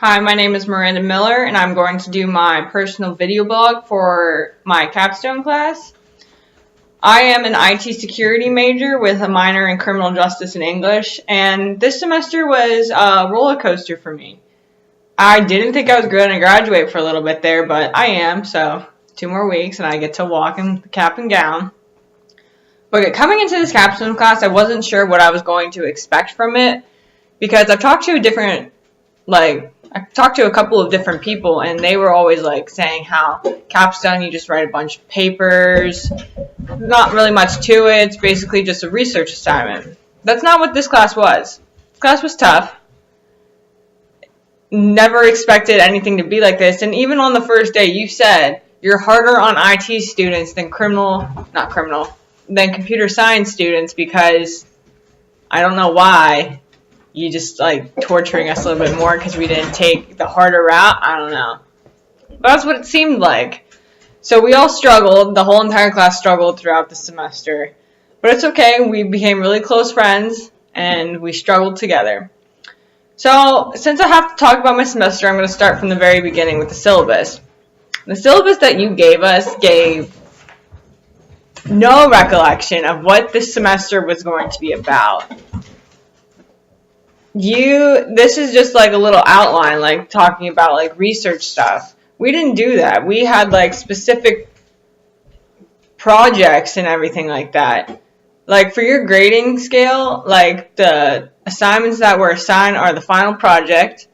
Hi, my name is Miranda Miller, and I'm going to do my personal video blog for my capstone class. I am an IT security major with a minor in criminal justice and English, and this semester was a roller coaster for me. I didn't think I was going to graduate for a little bit there, but I am, so 2 more weeks and I get to walk in the cap and gown. But coming into this capstone class, I wasn't sure what I was going to expect from it, because I've talked to a couple of different people, and they were always saying how capstone, you just write a bunch of papers, not really much to it, it's basically just a research assignment. That's not what this class was. This class was tough. Never expected anything to be like this, and even on the first day you said you're harder on IT students than computer science students, because I don't know why. You just torturing us a little bit more because we didn't take the harder route. I don't know. But that's what it seemed like. So we all struggled. The whole entire class struggled throughout the semester. But it's okay. We became really close friends, and we struggled together. So since I have to talk about my semester, I'm going to start from the very beginning with the syllabus. The syllabus that you gave us gave no recollection of what this semester was going to be about. This is just a little outline, talking about research stuff. We didn't do that. We had specific projects and everything like that. For your grading scale, the assignments that were assigned are the final project,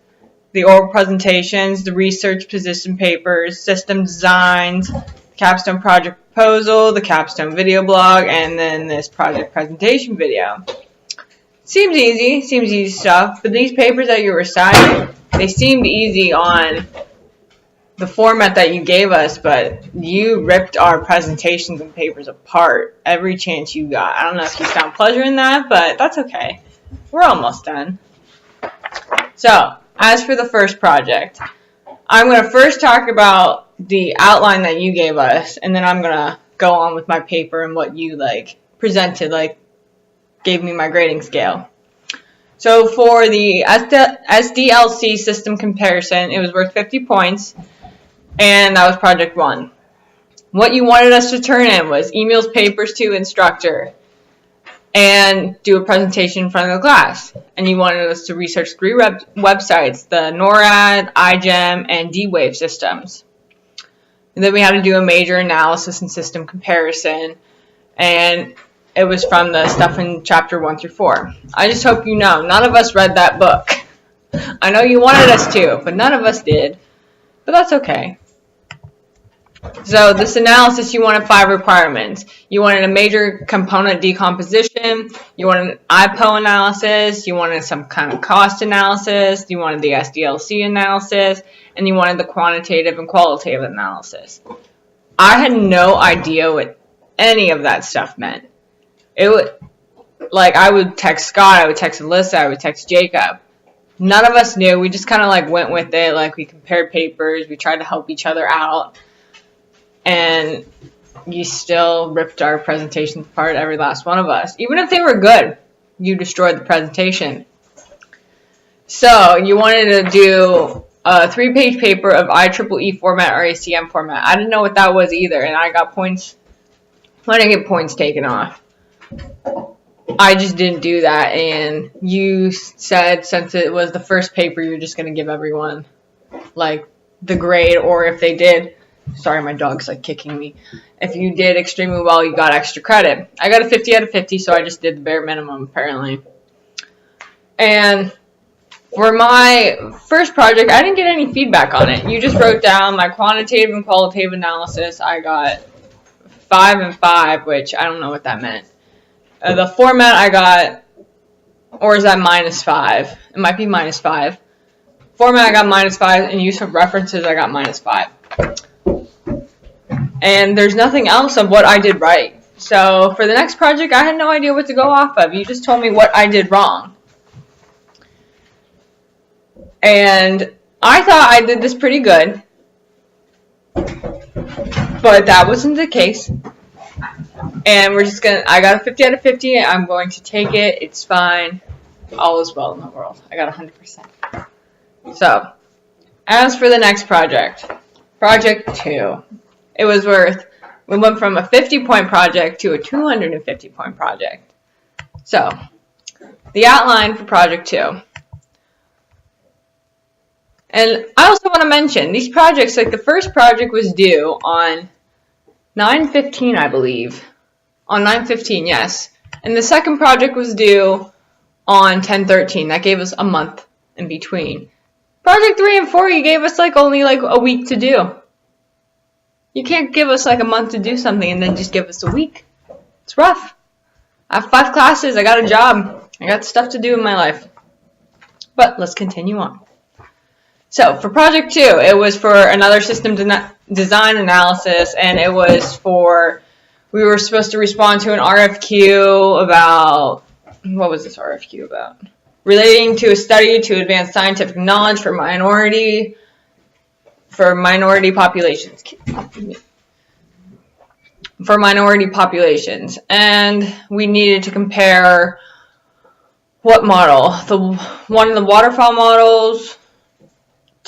the oral presentations, the research position papers, system designs, the capstone project proposal, the capstone video blog, and then this project presentation video. Seems easy stuff, but these papers that you were assigned, they seemed easy on the format that you gave us, but you ripped our presentations and papers apart every chance you got. I don't know if you found pleasure in that, but that's okay. We're almost done. So, as for the first project, I'm going to first talk about the outline that you gave us, and then I'm going to go on with my paper and what you presented, gave me my grading scale. So for the SDLC system comparison, it was worth 50 points, and that was project 1. What you wanted us to turn in was emails, papers to instructor, and do a presentation in front of the class. And you wanted us to research 3 websites, the NORAD, iGEM, and D-Wave systems. And then we had to do a major analysis and system comparison, and it was from the stuff in chapter 1 through 4. I just hope you know, none of us read that book. I know you wanted us to, but none of us did. But that's okay. So this analysis, you wanted 5 requirements. You wanted a major component decomposition. You wanted an IPO analysis. You wanted some kind of cost analysis. You wanted the SDLC analysis. And you wanted the quantitative and qualitative analysis. I had no idea what any of that stuff meant. It would, I would text Scott, I would text Alyssa, I would text Jacob. None of us knew. We just kind of went with it. We compared papers. We tried to help each other out. And you still ripped our presentations apart, every last one of us. Even if they were good, you destroyed the presentation. So you wanted to do a 3-page paper of IEEE format or ACM format. I didn't know what that was either, and I got points. I didn't get points taken off. I just didn't do that, and you said since it was the first paper, you're just going to give everyone, the grade, or if they did, sorry, my dog's, kicking me. If you did extremely well, you got extra credit. I got a 50 out of 50, so I just did the bare minimum, apparently. And for my first project, I didn't get any feedback on it. You just wrote down my quantitative and qualitative analysis. I got 5 and 5, which I don't know what that meant. The format I got, or is that -5? It might be -5. Format I got -5, and use of references I got -5. And there's nothing else of what I did right. So for the next project, I had no idea what to go off of. You just told me what I did wrong. And I thought I did this pretty good, but that wasn't the case. And I got a 50 out of 50. I'm going to take it. It's fine. All is well in the world. I got 100%. So, As for the next project, project 2, we went from a 50-point project to a 250-point project. So, the outline for project 2. And I also want to mention, these projects, like the first project was due on 9/15, I believe. On 9/15, yes. And the second project was due on 10/13. That gave us a month in between. Project 3 and 4, you gave us only a week to do. You can't give us a month to do something and then just give us a week. It's rough. I have 5 classes. I got a job. I got stuff to do in my life. But let's continue on. So for project 2, it was for another system design analysis, and it was we were supposed to respond to an RFQ about, what was this RFQ about? Relating to a study to advance scientific knowledge for minority populations. And we needed to compare what model? One of the waterfall models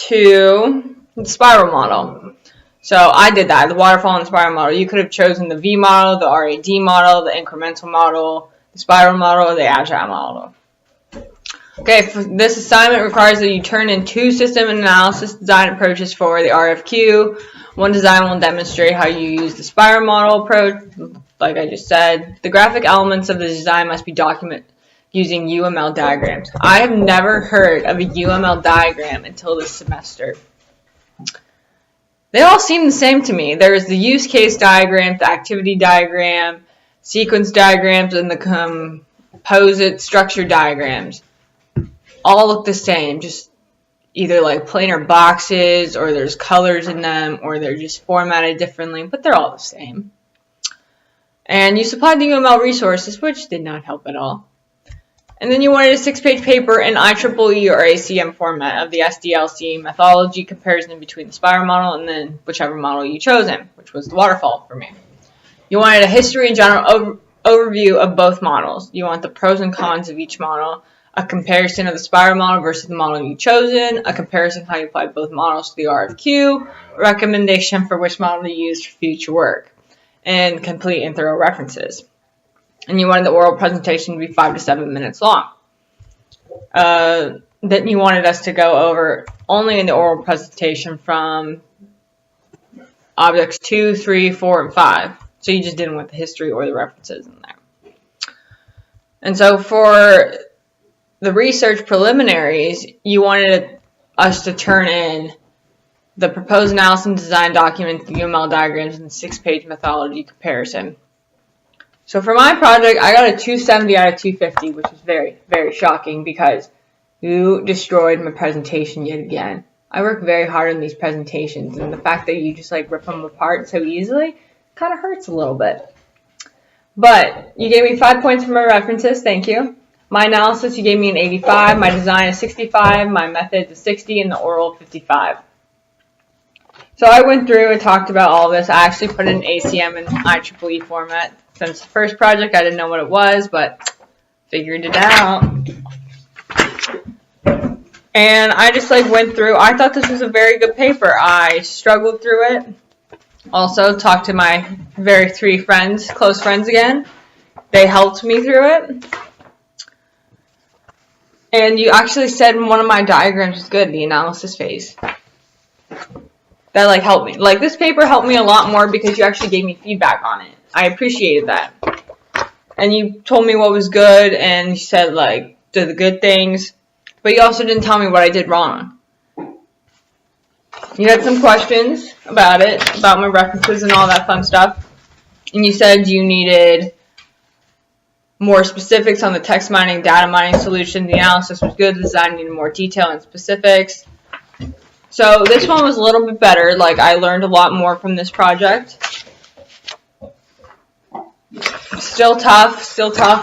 to the spiral model. So I did that, the waterfall and the spiral model. You could have chosen the V model, the RAD model, the incremental model, the spiral model, or the agile model. Okay, this assignment requires that you turn in 2 system analysis design approaches for the RFQ. One design will demonstrate how you use the spiral model approach, like I just said. The graphic elements of the design must be documented using UML diagrams. I have never heard of a UML diagram until this semester. They all seem the same to me. There's the use case diagram, the activity diagram, sequence diagrams, and the composite structure diagrams. All look the same, just either planar boxes, or there's colors in them, or they're just formatted differently, but they're all the same. And you supplied the UML resources, which did not help at all. And then you wanted a 6-page paper in IEEE or ACM format of the SDLC methodology comparison between the spiral model and then whichever model you chosen, which was the waterfall for me. You wanted a history and general overview of both models. You want the pros and cons of each model, a comparison of the spiral model versus the model you've chosen, a comparison of how you apply both models to the RFQ, a recommendation for which model to use for future work, and complete and thorough references. And you wanted the oral presentation to be 5 to 7 minutes long. Then you wanted us to go over only in the oral presentation from objects 2, 3, 4, and 5. So you just didn't want the history or the references in there. And so for the research preliminaries, you wanted us to turn in the proposed analysis and design document, the UML diagrams, and the 6-page methodology comparison. So for my project, I got a 270 out of 250, which is very, very shocking because you destroyed my presentation yet again. I work very hard on these presentations, and the fact that you just rip them apart so easily kind of hurts a little bit. But you gave me 5 points for my references, thank you. My analysis, you gave me an 85, my design is 65, my methods is 60, and the oral 55. So I went through and talked about all this. I actually put it in ACM and IEEE format. Since the first project, I didn't know what it was, but figured it out. And I just went through. I thought this was a very good paper. I struggled through it. Also talked to my very 3 friends, close friends again. They helped me through it. And you actually said one of my diagrams was good, the analysis phase. That helped me. This paper helped me a lot more because you actually gave me feedback on it. I appreciated that. And you told me what was good, and you said do the good things, but you also didn't tell me what I did wrong. You had some questions about it, about my references and all that fun stuff. And you said you needed more specifics on the text mining, data mining solution. The analysis was good. The design needed more detail and specifics. So this one was a little bit better. I learned a lot more from this project. Still tough,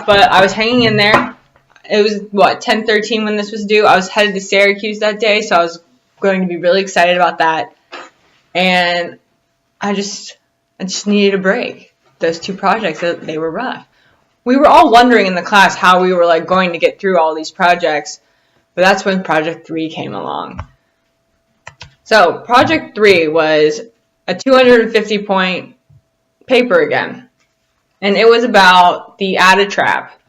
but I was hanging in there. It was, 10/13 when this was due. I was headed to Syracuse that day, so I was going to be really excited about that. And I just needed a break. Those 2 projects, they were rough. We were all wondering in the class how we were going to get through all these projects, but that's when project 3 came along. So project 3 was a 250 point paper again. And it was about the added trap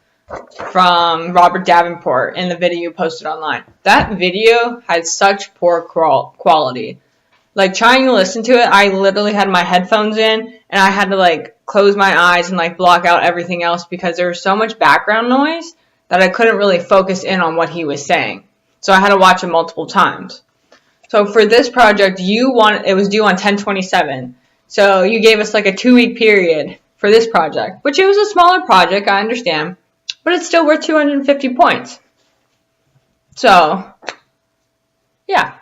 from Robert Davenport in the video posted online. That video had such poor quality. Like, trying to listen to it, I literally had my headphones in and I had to like close my eyes and like block out everything else because there was so much background noise that I couldn't really focus in on what he was saying. So I had to watch it multiple times. So for this project, it was due on 10/27. So you gave us like a 2-week period for this project, which it was a smaller project, I understand, but it's still worth 250 points. So, yeah.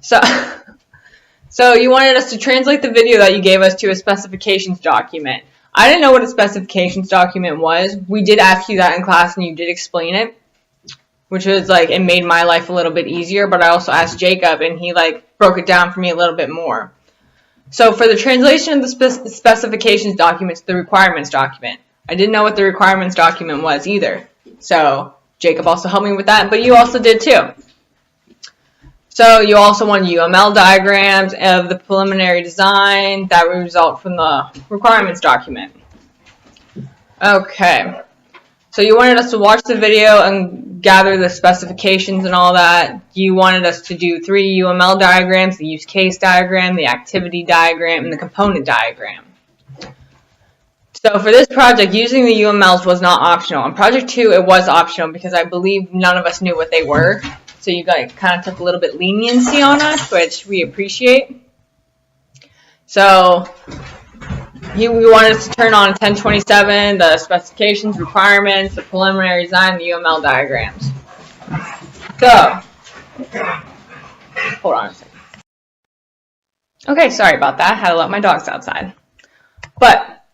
So you wanted us to translate the video that you gave us to a specifications document. I didn't know what a specifications document was. We did ask you that in class and you did explain it, which was like, it made my life a little bit easier, but I also asked Jacob and he like broke it down for me a little bit more. So for the translation of the specifications document to the requirements document, I didn't know what the requirements document was either. So Jacob also helped me with that, but you also did too. So you also wanted UML diagrams of the preliminary design that would result from the requirements document. Okay. So you wanted us to watch the video and gather the specifications and all that. You wanted us to do 3 UML diagrams, the use case diagram, the activity diagram, and the component diagram. So for this project, using the UMLs was not optional. On project 2, it was optional because I believe none of us knew what they were. So you guys kind of took a little bit leniency on us, which we appreciate. So we wanted us to turn on 10/27, the specifications, requirements, the preliminary design, the UML diagrams. So, hold on a second. Okay, sorry about that. I had to let my dogs outside. But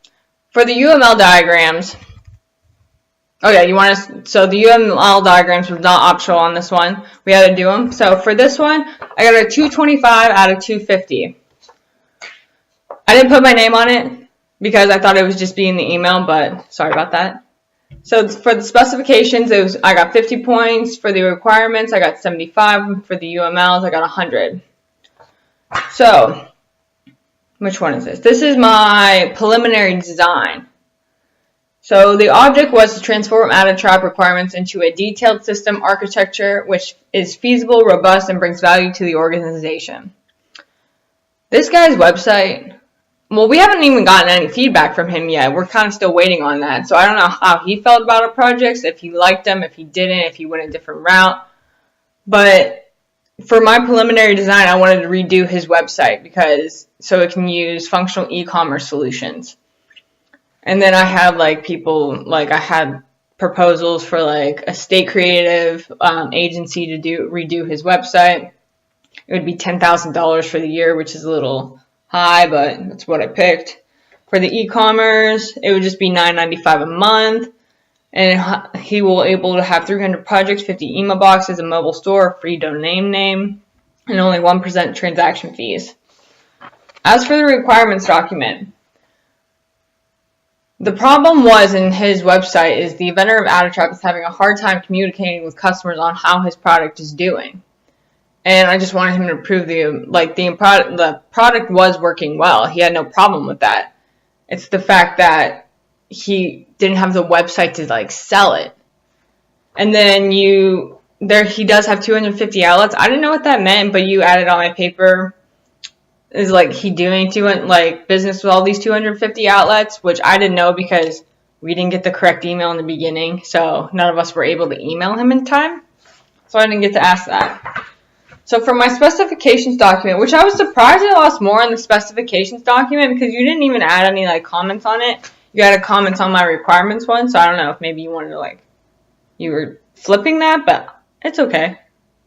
for the UML diagrams, so the UML diagrams was not optional on this one. We had to do them. So for this one, I got a 225 out of 250. I didn't put my name on it because I thought it was just be in the email, but sorry about that. So for the specifications, I got 50 points. For the requirements, I got 75. For the UMLs, I got 100. So, which one is this? This is my preliminary design. So the object was to transform added trap requirements into a detailed system architecture which is feasible, robust, and brings value to the organization. This guy's website, well, we haven't even gotten any feedback from him yet. We're kind of still waiting on that. So I don't know how he felt about our projects, if he liked them, if he didn't, if he went a different route. But for my preliminary design, I wanted to redo his website so it can use functional e-commerce solutions. And then I had I had proposals for like a state creative agency to redo his website. It would be $10,000 for the year, which is a little high, but that's what I picked. For the e-commerce, it would just be $9.95 a month. And he will able to have 300 projects, 50 email boxes, a mobile store, a free domain name, and only 1% transaction fees. As for the requirements document, the problem was in his website is the inventor of AdderTrap is having a hard time communicating with customers on how his product is doing. And I just wanted him to prove the product was working well. He had no problem with that. It's the fact that he didn't have the website to sell it. And then he does have 250 outlets. I didn't know what that meant, but you added on my paper is he doing business with all these 250 outlets, which I didn't know because we didn't get the correct email in the beginning, so none of us were able to email him in time. So I didn't get to ask that. So for my specifications document, which I was surprised I lost more on the specifications document because you didn't even add any comments on it. You added comments on my requirements one, so I don't know if maybe you wanted to you were flipping that, but it's okay.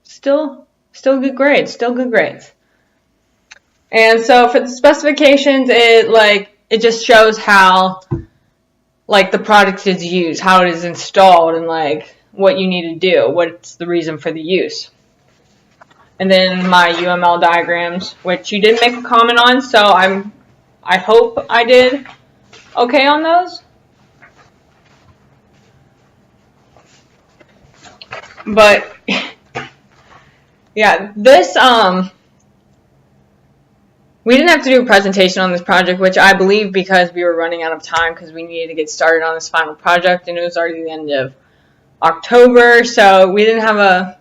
Still good grades. Still good grades. And so for the specifications, it just shows how the product is used, how it is installed, and what you need to do, what's the reason for the use. And then my UML diagrams, which you did make a comment on, so I hope I did okay on those. But yeah, this We didn't have to do a presentation on this project, which I believe because we were running out of time because we needed to get started on this final project, and it was already the end of October, so we didn't have a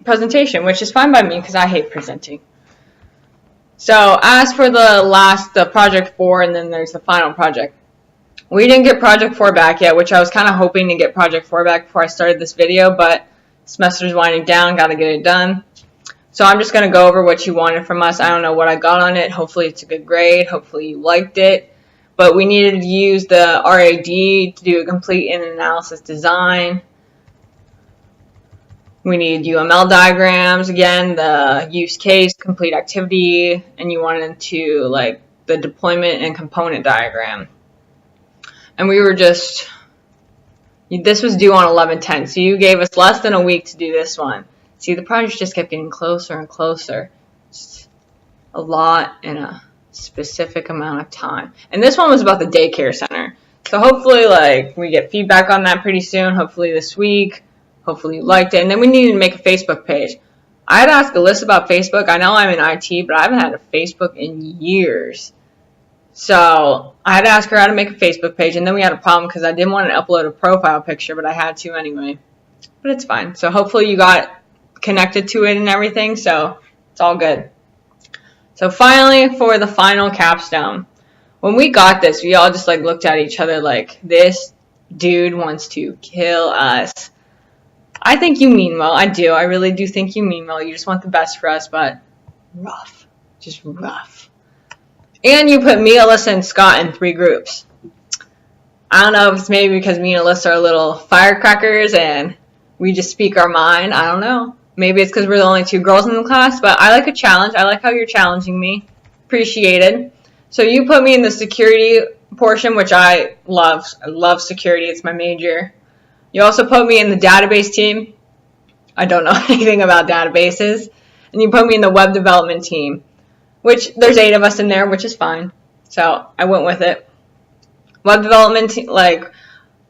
presentation, which is fine by me because I hate presenting. So as for the project 4, and then there's the final project. We didn't get project 4 back yet, which I was kind of hoping to get project 4 back before I started this video, but semester's winding down, got to get it done. So I'm just going to go over what you wanted from us. I don't know what I got on it. Hopefully it's a good grade. Hopefully you liked it. But we needed to use the RAD to do a complete in analysis design. We needed UML diagrams, again, the use case, complete activity, and you wanted to like the deployment and component diagram. And we were just, this was due on 11/10, so you gave us less than a week to do this one. See, the project just kept getting closer and closer. Just a lot in a specific amount of time. And this one was about the daycare center. So hopefully, like, we get feedback on that pretty soon. Hopefully this week. Hopefully you liked it. And then we needed to make a Facebook page. I had asked Alyssa about Facebook. I know I'm in IT, but I haven't had a Facebook in years. So I had to ask her how to make a Facebook page. And then we had a problem because I didn't want to upload a profile picture, but I had to anyway. But it's fine. So hopefully you got connected to it and everything, so it's all good. So finally, for the final capstone, when we got this, we all just like looked at each other like, this dude wants to kill us. I think you mean well. I do. I really do think you mean well. You just want the best for us, but rough. Just rough. And you put me, Alyssa, and Scott in 3 groups. I don't know if it's maybe because me and Alyssa are little firecrackers and we just speak our mind. I don't know. Maybe it's because we're the only 2 girls in the class, but I like a challenge. I like how you're challenging me. Appreciated. So you put me in the security portion, which I love. I love security. It's my major. You also put me in the database team. I don't know anything about databases. And you put me in the web development team, which there's 8 of us in there, which is fine. So I went with it. Web development,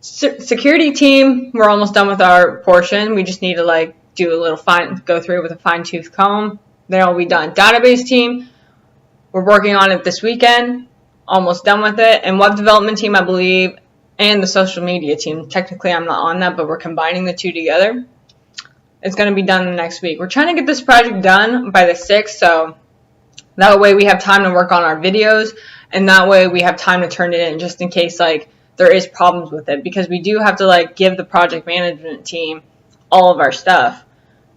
security team, we're almost done with our portion. We just need to like do a little go through it with a fine-tooth comb. Then it'll be done. Database team, we're working on it this weekend. Almost done with it. And web development team, I believe, and the social media team. Technically, I'm not on that, but we're combining the 2 together. It's going to be done next week. We're trying to get this project done by the 6th, so that way we have time to work on our videos, and that way we have time to turn it in just in case like there is problems with it, because we do have to like give the project management team all of our stuff.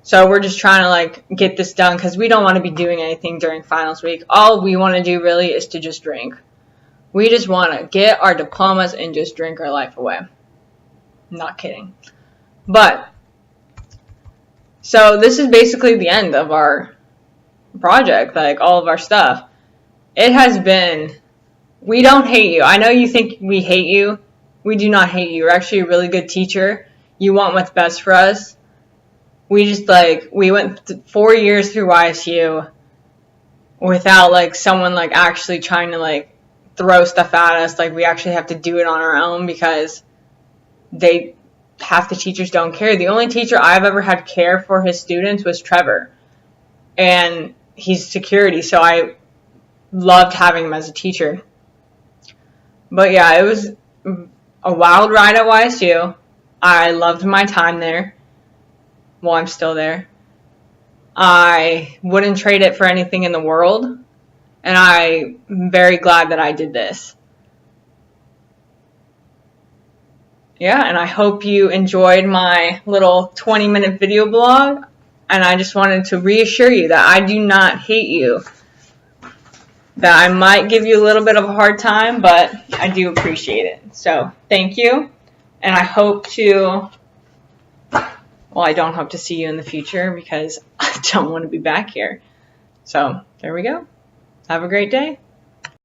So we're just trying to like get this done because we don't want to be doing anything during finals week. All we want to do really is to just drink. We just want to get our diplomas and just drink our life away. Not kidding. But so this is basically the end of our project, like all of our stuff. It has been, we don't hate you. I know you think we hate you. We do not hate you. You're actually a really good teacher. You want what's best for us. We just like, we went 4 years through YSU without like someone like actually trying to like throw stuff at us. Like we actually have to do it on our own because half the teachers don't care. The only teacher I've ever had care for his students was Trevor. And he's security, so I loved having him as a teacher. But yeah, it was a wild ride at YSU. I loved my time there. Well, I'm still there. I wouldn't trade it for anything in the world. And I'm very glad that I did this. Yeah, and I hope you enjoyed my little 20-minute video blog. And I just wanted to reassure you that I do not hate you. That I might give you a little bit of a hard time, but I do appreciate it. So, thank you. And I hope to, well, I don't hope to see you in the future because I don't want to be back here. So, there we go. Have a great day.